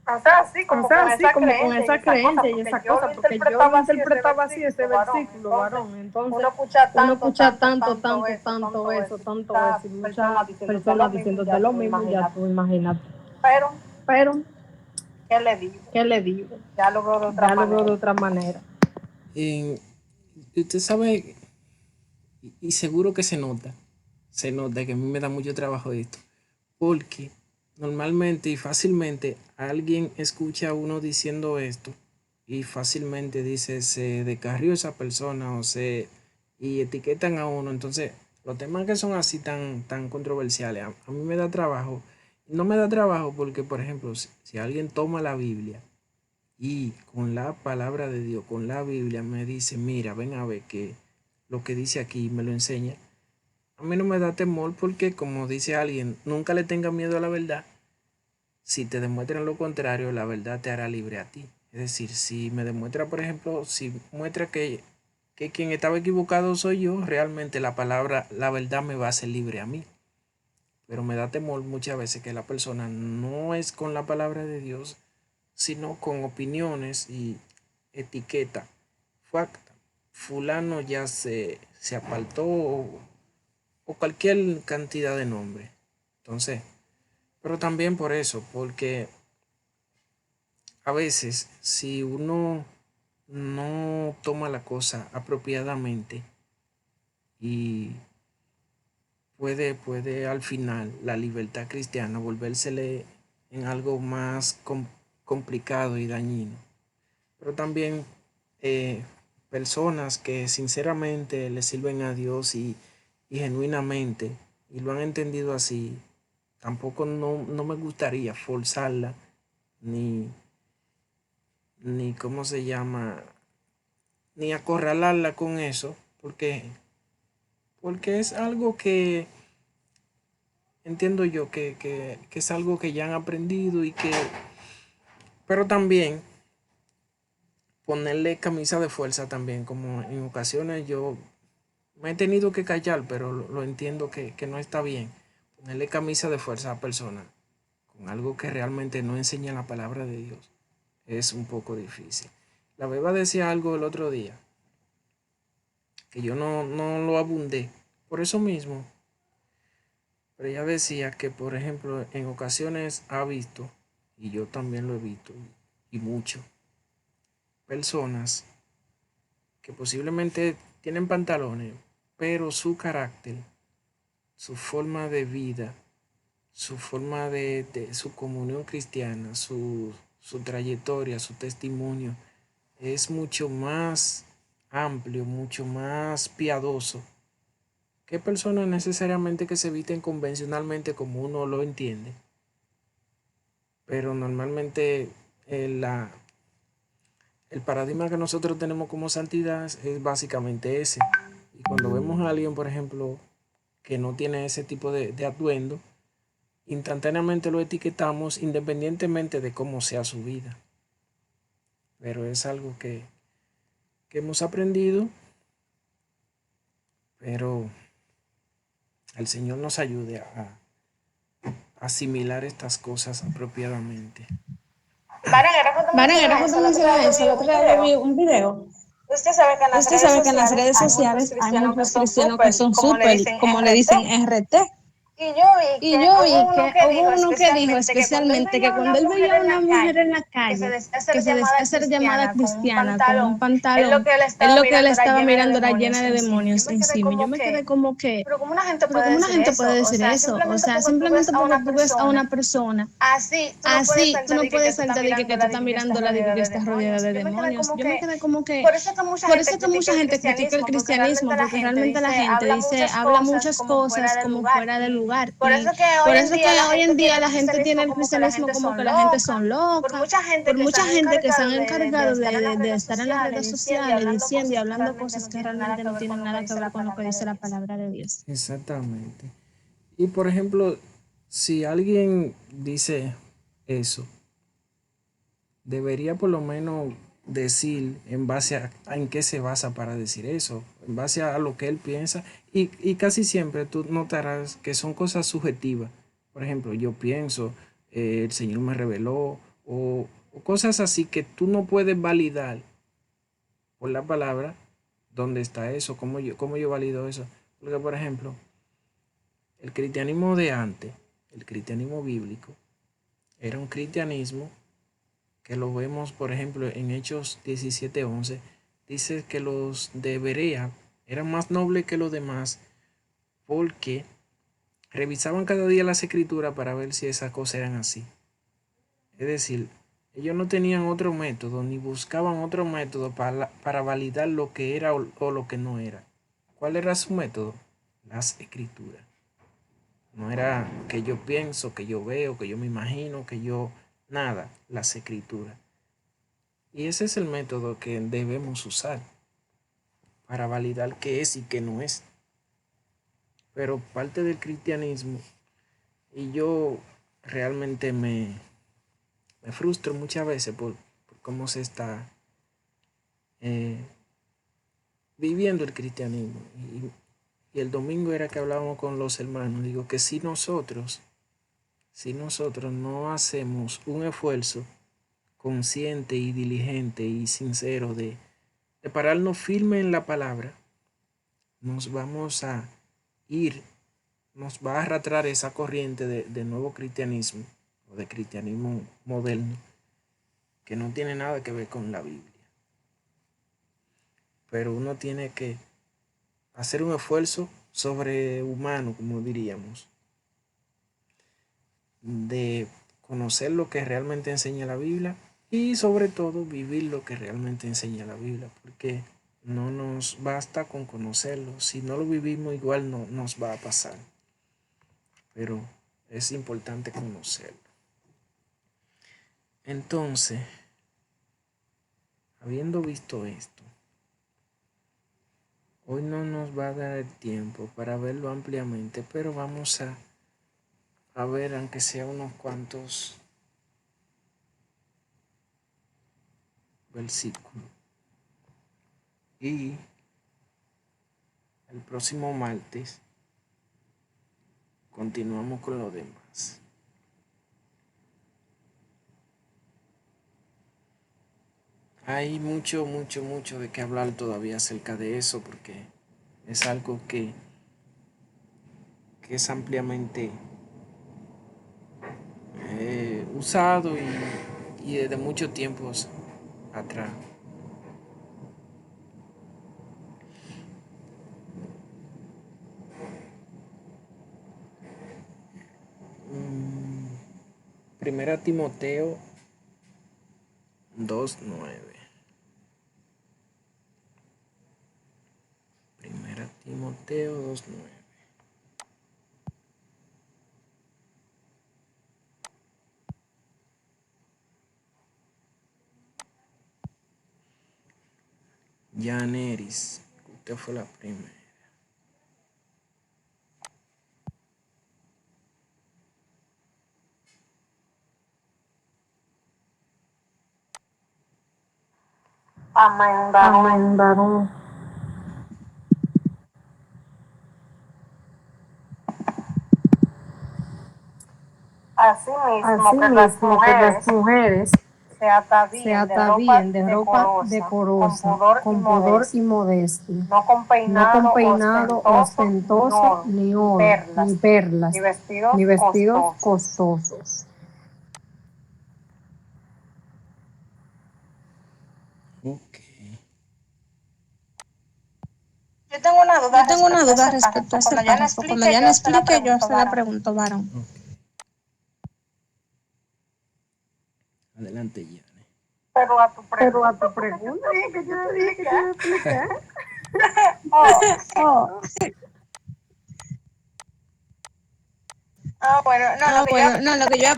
S4: o sea, así
S2: o
S4: como
S2: sea,
S4: con
S2: así
S4: esa
S2: como con
S4: creencia y
S2: esa
S4: esa cosa,
S2: creencia y
S4: porque
S2: esa
S4: yo
S2: cosa,
S4: lo
S2: porque yo lo
S4: interpretaba así ese
S2: interpretaba así ese
S4: versículo, varón.
S2: versículo,
S4: Entonces,
S2: varón. Entonces,
S4: uno escucha
S2: uno
S4: tanto,
S2: escucha
S4: tanto,
S2: tanto,
S4: tanto
S2: tanto,
S4: eso,
S2: tanto
S4: tanto
S2: eso,
S4: eso, y
S2: tanto eso,
S4: muchas
S2: y muchas
S4: personas diciéndote lo
S2: personas
S4: mismo,
S2: diciéndote
S4: ya
S2: lo
S4: tú
S2: mismo, ya
S4: imagínate.
S2: tú imagínate.
S4: Pero,
S2: Pero,
S4: ¿qué le digo?
S2: ¿qué le digo?
S4: Ya lo veo de otra
S2: Ya lo veo de
S4: manera.
S2: otra manera.
S1: Usted sabe, y seguro que se nota que a mí me da mucho trabajo esto, porque normalmente y fácilmente alguien escucha a uno diciendo esto y fácilmente dice se descarrió esa persona y etiquetan a uno. Entonces, los temas que son así tan controversiales, a mí me da trabajo. No me da trabajo porque, por ejemplo, si alguien toma la Biblia y con la palabra de Dios, con la Biblia, me dice, mira, ven a ver que lo que dice aquí me lo enseña. A mí no me da temor porque, como dice alguien, nunca le tenga miedo a la verdad. Si te demuestran lo contrario, la verdad te hará libre a ti. Es decir, si me demuestra, por ejemplo, si muestra que quien estaba equivocado soy yo, realmente la verdad me va a hacer libre a mí. Pero me da temor muchas veces que la persona no es con la palabra de Dios, sino con opiniones y etiqueta. Facta. Fulano ya se apartó o cualquier cantidad de nombre. Entonces, pero también por eso, porque a veces si uno no toma la cosa apropiadamente y puede al final la libertad cristiana volvérsele en algo más complicado y dañino. Pero también personas que sinceramente le sirven a Dios y genuinamente, y lo han entendido así, tampoco no me gustaría forzarla, ni, ni cómo se llama, ni acorralarla con eso, porque es algo que entiendo yo que es algo que ya han aprendido pero también ponerle camisa de fuerza también, como en ocasiones yo me he tenido que callar, pero lo entiendo que no está bien. Ponerle camisa de fuerza a personas con algo que realmente no enseña la palabra de Dios es un poco difícil. La beba decía algo el otro día, que yo no lo abundé, por eso mismo. Pero ella decía que, por ejemplo, en ocasiones ha visto, y yo también lo he visto, y mucho, personas que posiblemente tienen pantalones, pero su carácter, su forma de vida, su forma de su comunión cristiana, su trayectoria, su testimonio, es mucho más amplio, mucho más piadoso que personas necesariamente que se visten convencionalmente como uno lo entiende. Pero normalmente el paradigma que nosotros tenemos como santidad es básicamente ese. Y cuando vemos a alguien, por ejemplo, que no tiene ese tipo de atuendo, instantáneamente lo etiquetamos independientemente de cómo sea su vida. Pero es algo que hemos aprendido, pero el Señor nos ayude a asimilar estas cosas apropiadamente.
S2: Valen, ahora cuando mencionas eso, el otro día yo vi un video. Usted sabe que en las redes sociales hay muchos cristianos que son súper, como le dicen, RT. Y yo vi que hubo uno que dijo especialmente que cuando él veía a una mujer en la calle que se decía ser llamada cristiana con un pantalón, él lo que él estaba mirando era llena de demonios encima. Yo me quedé como que, pero ¿cómo una gente puede decir eso? O sea, simplemente porque tú ves a una persona así, tú no puedes saltar de que tú estás mirándola de que está rodeada de demonios. Yo me quedé como que, por eso que mucha gente critica el cristianismo, porque realmente la gente dice, habla muchas cosas como fuera de lugar. Y por eso que hoy en día la gente tiene el cristianismo como que la gente son locas, por mucha gente que se han encargado de estar en las redes sociales diciendo y hablando cosas que realmente no tienen nada que ver con lo que dice la palabra de Dios.
S1: Exactamente. Y por ejemplo, si alguien dice eso, debería por lo menos decir en base a en qué se basa para decir eso, en base a lo que él piensa. Y casi siempre tú notarás que son cosas subjetivas. Por ejemplo, yo pienso, el Señor me reveló, o cosas así que tú no puedes validar por la palabra. ¿Dónde está eso? Cómo yo valido eso? Porque, por ejemplo, el cristianismo de antes, el cristianismo bíblico, era un cristianismo que lo vemos, por ejemplo, en Hechos 17:11, dice que los de Berea eran más nobles que los demás porque revisaban cada día las escrituras para ver si esas cosas eran así. Es decir, ellos no tenían otro método ni buscaban otro método para validar lo que era o lo que no era. ¿Cuál era su método? Las escrituras. No era que yo pienso, que yo veo, que yo me imagino, que yo... Nada, las escrituras. Y ese es el método que debemos usar para validar qué es y qué no es. Pero parte del cristianismo, y yo realmente me frustro muchas veces por cómo se está eh, viviendo el cristianismo. Y el domingo era que hablábamos con los hermanos. Digo que si nosotros no hacemos un esfuerzo consciente y diligente y sincero de pararnos firme en la palabra, nos vamos a ir, nos va a arrastrar esa corriente de nuevo cristianismo o de cristianismo moderno que no tiene nada que ver con la Biblia. Pero uno tiene que hacer un esfuerzo sobrehumano, como diríamos, de conocer lo que realmente enseña la Biblia y sobre todo vivir lo que realmente enseña la Biblia, porque no nos basta con conocerlo. Si no lo vivimos, igual no nos va a pasar. Pero es importante conocerlo. Entonces, habiendo visto esto, hoy no nos va a dar el tiempo para verlo ampliamente, pero vamos a ver, aunque sea unos cuantos versículos. Y el próximo martes continuamos con lo demás. Hay mucho de qué hablar todavía acerca de eso, porque es algo que es ampliamente usado y desde muchos tiempos atrás. Primera Timoteo 2:9. Primera Timoteo 2:9. Yaneris, usted fue la primera.
S4: Amén, varón.
S3: Amén, varón.
S4: Asimismo, que las mujeres se
S3: Se
S4: atavíen de ropa
S3: atavíen de ropa
S4: decorosa, con
S3: decorosa,
S4: pudor y
S3: con pudor y
S4: modestia,
S3: modestia,
S4: no con
S3: no con
S4: peinado
S3: peinado ostentoso, ni oro, ni
S4: ni
S3: perlas,
S4: vestidos
S3: ni vestidos
S4: costosos.
S3: costosos.
S1: Ok.
S2: Yo tengo una duda Yo tengo una respecto a duda
S4: Este
S2: respecto a
S4: párrafo,
S2: ese
S4: cuando ya le
S2: párrafo. Cuando
S4: explique,
S2: ya
S4: yo
S2: le
S4: se la
S2: explique, yo
S4: pregunto,
S2: se la
S4: varón.
S2: pregunto, varón.
S1: Ok. Adelante, Yane.
S4: Pero a tu
S3: Pero
S4: pregunta,
S3: a tu pregunta, porque yo te dije que te iba a explicar.
S4: Oh,
S3: Oh,
S2: Bueno, no, lo que yo bueno, no, lo que yo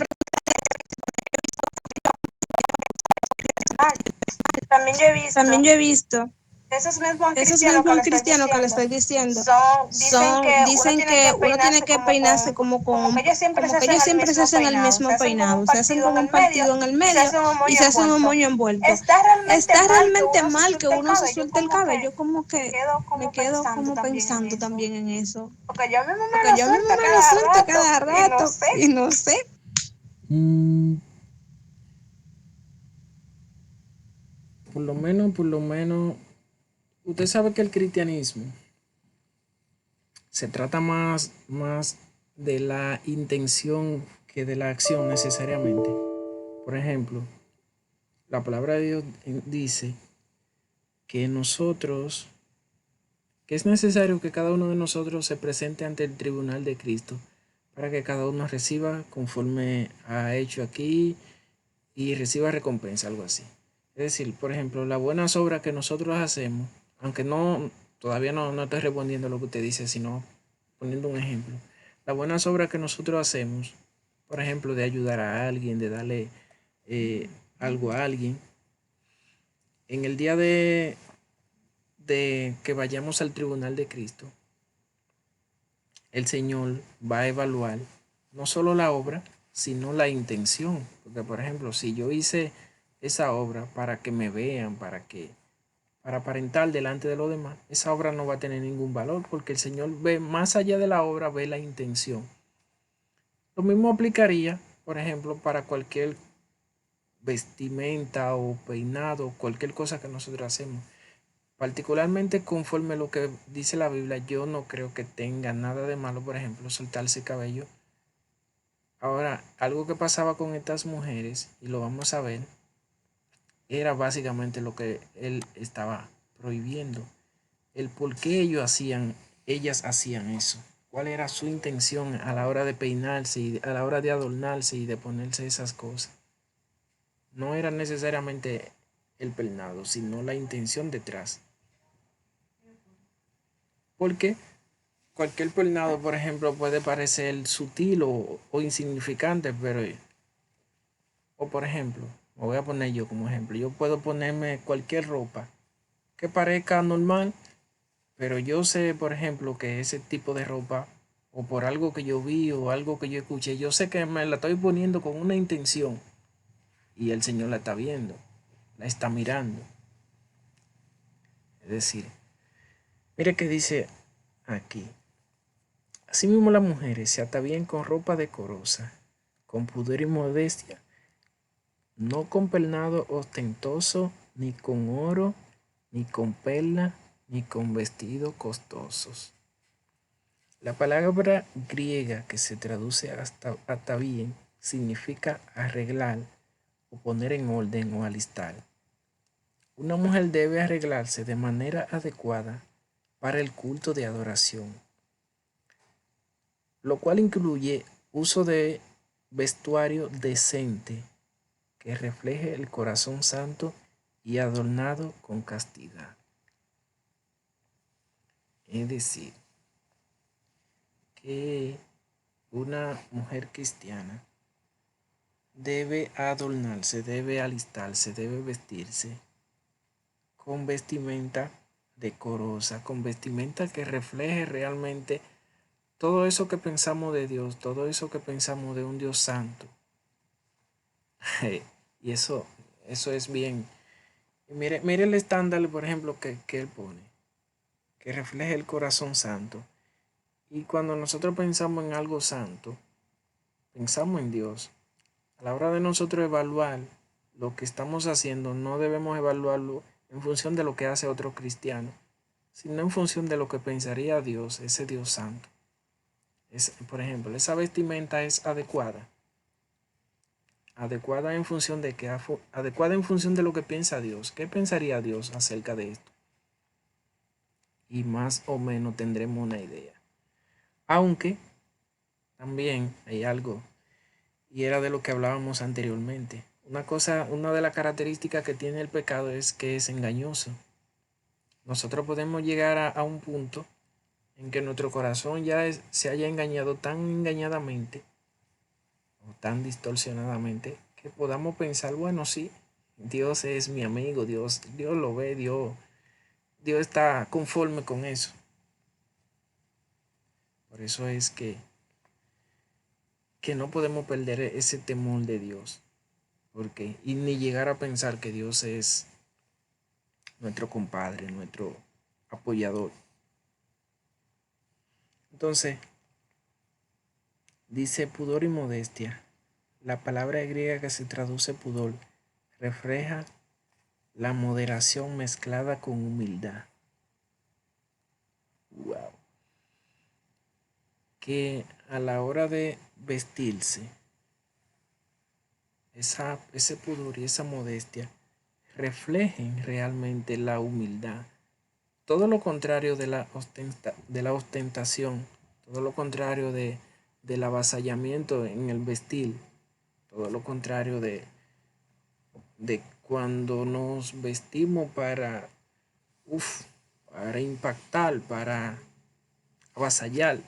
S4: también yo he visto
S2: también yo he visto
S4: esos mismos
S2: esos
S4: cristianos que le
S2: mismos
S4: estoy
S2: cristianos que le
S4: diciendo
S2: estoy diciendo
S4: dicen
S2: dicen
S4: que
S2: que
S4: uno
S2: uno
S4: tiene
S2: tiene
S4: que
S2: que peinarse
S4: como que ellos siempre se
S2: como que
S4: hacen
S2: ellos
S4: el
S2: siempre se
S4: mismo
S2: hacen el
S4: peinado, se
S2: mismo
S4: hacen como
S2: peinado,
S4: un
S2: se hacen
S4: partido en
S2: como
S4: el
S2: un
S4: medio
S2: partido en el
S4: y se
S2: medio
S4: hacen un
S2: y
S4: moño
S2: se hacen un
S4: envuelto.
S2: moño envuelto.
S4: Está
S2: Está
S4: realmente
S2: realmente
S4: mal
S2: mal
S4: que
S2: que
S4: uno se
S2: uno se
S4: suelte el
S2: suelte el
S4: cabello.
S2: cabello, como
S4: Me
S2: que
S4: quedo
S2: me
S4: como
S2: quedo
S4: pensando
S2: como
S4: también en
S2: pensando
S4: eso.
S2: también en eso.
S4: Porque yo mismo me
S2: Porque
S4: lo
S2: yo mismo
S4: suelto
S2: me lo
S4: cada
S2: suelto
S4: rato
S2: cada
S4: y no
S2: rato
S4: sé.
S2: y no sé.
S1: Por lo menos, usted sabe que el cristianismo se trata más de la intención que de la acción necesariamente. Por ejemplo, la palabra de Dios dice que que es necesario que cada uno de nosotros se presente ante el tribunal de Cristo para que cada uno reciba conforme ha hecho aquí y reciba recompensa, algo así. Es decir, por ejemplo, las buenas obras que nosotros hacemos, aunque todavía no estoy respondiendo a lo que usted dice, sino poniendo un ejemplo. Las buenas obras que nosotros hacemos, por ejemplo, de ayudar a alguien, de darle algo a alguien, en el día de que vayamos al tribunal de Cristo, el Señor va a evaluar no solo la obra, sino la intención. Porque, por ejemplo, si yo hice esa obra para que me vean, para aparentar delante de los demás, esa obra no va a tener ningún valor, porque el Señor ve más allá de la obra, ve la intención. Lo mismo aplicaría, por ejemplo, para cualquier vestimenta o peinado, cualquier cosa que nosotros hacemos. Particularmente conforme lo que dice la Biblia, yo no creo que tenga nada de malo, por ejemplo, soltarse cabello. Ahora, algo que pasaba con estas mujeres, y lo vamos a ver, era básicamente lo que él estaba prohibiendo. El por qué ellas hacían eso. ¿Cuál era su intención a la hora de peinarse y a la hora de adornarse y de ponerse esas cosas? No era necesariamente el peinado, sino la intención detrás. Porque cualquier peinado, por ejemplo, puede parecer sutil o insignificante, pero, o por ejemplo, me voy a poner yo como ejemplo, yo puedo ponerme cualquier ropa que parezca normal, pero yo sé, por ejemplo, que ese tipo de ropa, o por algo que yo vi o algo que yo escuché, yo sé que me la estoy poniendo con una intención y el Señor la está viendo, la está mirando. Es decir, mire que dice aquí. Asimismo las mujeres se atavían con ropa decorosa, con pudor y modestia, no con peinado ostentoso, ni con oro, ni con perla, ni con vestidos costosos. La palabra griega que se traduce hasta atavíen significa arreglar o poner en orden o alistar. Una mujer debe arreglarse de manera adecuada para el culto de adoración, lo cual incluye uso de vestuario decente que refleje el corazón santo y adornado con castidad. Es decir, que una mujer cristiana debe adornarse, debe alistarse, debe vestirse con vestimenta decorosa, con vestimenta que refleje realmente todo eso que pensamos de Dios, todo eso que pensamos de un Dios santo. Y eso es bien. Y mire el estándar, por ejemplo, que él pone, que refleje el corazón santo. Y cuando nosotros pensamos en algo santo, pensamos en Dios. A la hora de nosotros evaluar lo que estamos haciendo, no debemos evaluarlo en función de lo que hace otro cristiano, sino en función de lo que pensaría Dios, ese Dios santo. Por ejemplo, esa vestimenta es adecuada. Adecuada en función de que adecuada en función de lo que piensa Dios. ¿Qué pensaría Dios acerca de esto? Y más o menos tendremos una idea. Aunque también hay algo, y era de lo que hablábamos anteriormente. Una de las características que tiene el pecado es que es engañoso. Nosotros podemos llegar a un punto en que nuestro corazón se haya engañado tan engañadamente o tan distorsionadamente que podamos pensar, bueno, sí, Dios es mi amigo, Dios lo ve, Dios está conforme con eso. Por eso es que no podemos perder ese temor de Dios. Y ni llegar a pensar que Dios es nuestro compadre, nuestro apoyador. Entonces, dice pudor y modestia. La palabra griega que se traduce pudor refleja la moderación mezclada con humildad. Wow. Que a la hora de vestirse, ese pudor y esa modestia reflejen realmente la humildad. Todo lo contrario de la ostentación, todo lo contrario del avasallamiento en el vestir, todo lo contrario de cuando nos vestimos para impactar, para avasallar.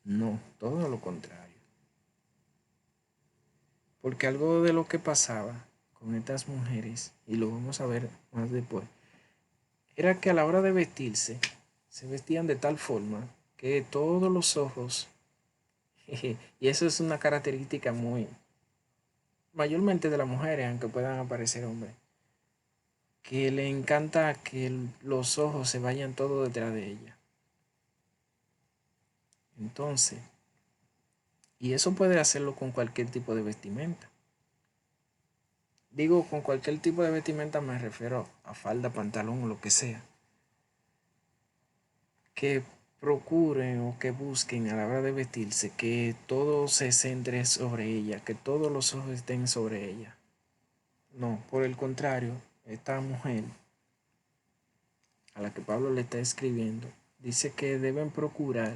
S1: No, todo lo contrario. Porque algo de lo que pasaba con estas mujeres, y lo vamos a ver más después, era que a la hora de vestirse, se vestían de tal forma que todos los ojos, y eso es una característica mayormente de las mujeres, aunque puedan aparecer hombres, que le encanta que los ojos se vayan todos detrás de ella. Entonces, y eso puede hacerlo con cualquier tipo de vestimenta. Digo, con cualquier tipo de vestimenta me refiero a falda, pantalón o lo que sea. Que procuren o que busquen a la hora de vestirse que todo se centre sobre ella, que todos los ojos estén sobre ella. No, por el contrario, esta mujer a la que Pablo le está escribiendo dice que deben procurar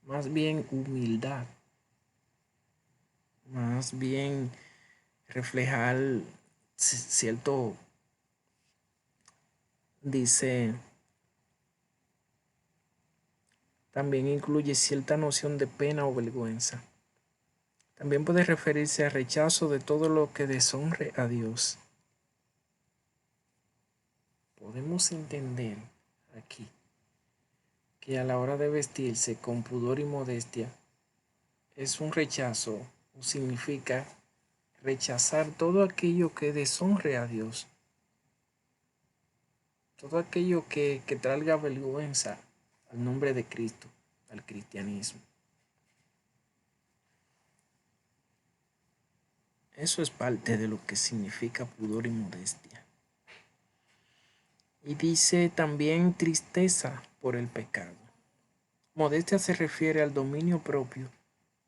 S1: más bien humildad, más bien reflejar cierto, dice, también incluye cierta noción de pena o vergüenza. También puede referirse al rechazo de todo lo que deshonre a Dios. Podemos entender aquí que a la hora de vestirse con pudor y modestia es un rechazo, o significa rechazar todo aquello que deshonre a Dios, todo aquello que traiga vergüenza al nombre de Cristo, al cristianismo. Eso es parte de lo que significa pudor y modestia. Y dice también tristeza por el pecado. Modestia se refiere al dominio propio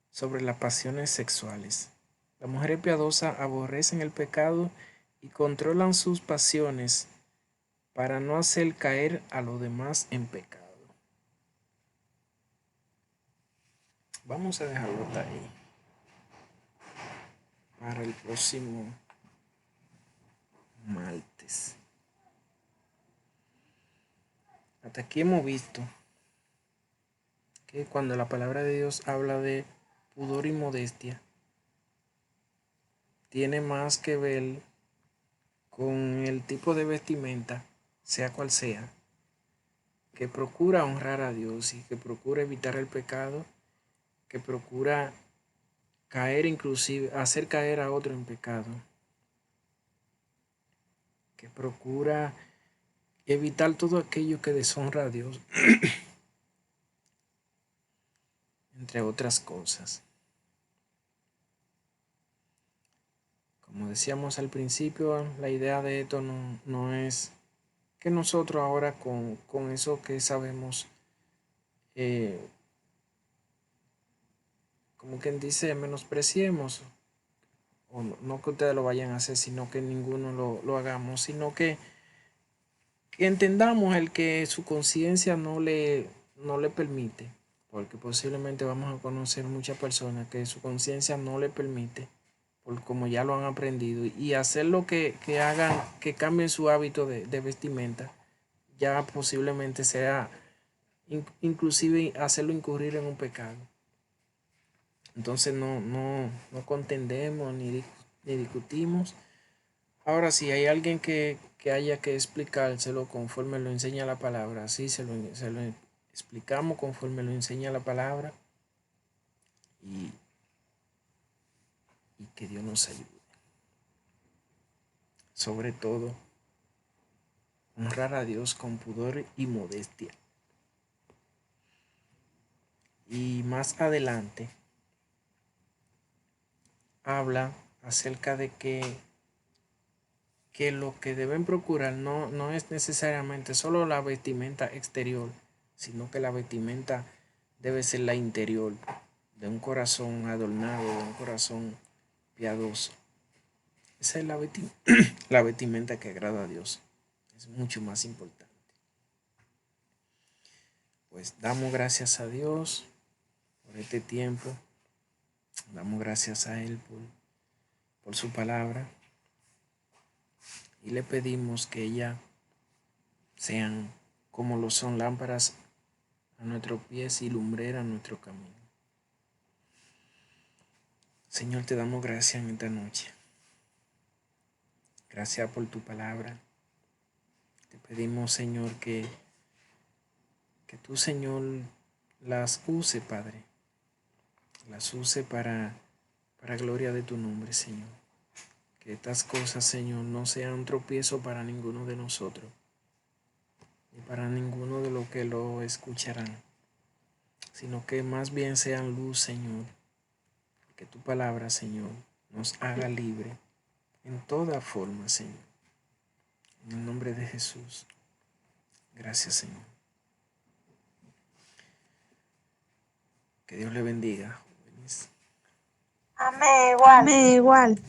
S1: sobre las pasiones sexuales. Las mujeres piadosas aborrecen el pecado y controlan sus pasiones para no hacer caer a los demás en pecado. Vamos a dejarlo hasta ahí para el próximo martes. Hasta aquí hemos visto que cuando la palabra de Dios habla de pudor y modestia, tiene más que ver con el tipo de vestimenta, sea cual sea, que procura honrar a Dios y que procura evitar el pecado, que procura caer inclusive, hacer caer a otro en pecado, que procura evitar todo aquello que deshonra a Dios, entre otras cosas. Como decíamos al principio, la idea de esto no es que nosotros ahora con eso que sabemos, como quien dice, menospreciemos, o no que ustedes lo vayan a hacer, sino que ninguno lo hagamos, sino que entendamos el que su conciencia no le permite, porque posiblemente vamos a conocer muchas personas que su conciencia no le permite, por como ya lo han aprendido, y hacer lo que hagan, que cambien su hábito de vestimenta, ya posiblemente sea inclusive hacerlo incurrir en un pecado. Entonces no contendemos ni discutimos. Ahora, si hay alguien que haya que explicárselo conforme lo enseña la palabra, sí se lo explicamos conforme lo enseña la palabra, y que Dios nos ayude. Sobre todo, honrar a Dios con pudor y modestia. Y más adelante habla acerca de que lo que deben procurar no es necesariamente solo la vestimenta exterior, sino que la vestimenta debe ser la interior, de un corazón adornado, de un corazón piadoso. Esa es la vestimenta que agrada a Dios. Es mucho más importante. Pues damos gracias a Dios por este tiempo. Damos gracias a Él por su palabra. Y le pedimos que ella sean como lo son lámparas a nuestros pies y lumbrera a nuestro camino. Señor, te damos gracias en esta noche. Gracias por tu palabra. Te pedimos, Señor, que tú, Señor, las use, Padre. Las use para gloria de tu nombre, Señor. Que estas cosas, Señor, no sean tropiezo para ninguno de nosotros, ni para ninguno de los que lo escucharán, sino que más bien sean luz, Señor. Que tu palabra, Señor, nos haga libre en toda forma, Señor. En el nombre de Jesús. Gracias, Señor. Que Dios le bendiga, jóvenes.
S4: Amén, igual.
S2: Amén, igual.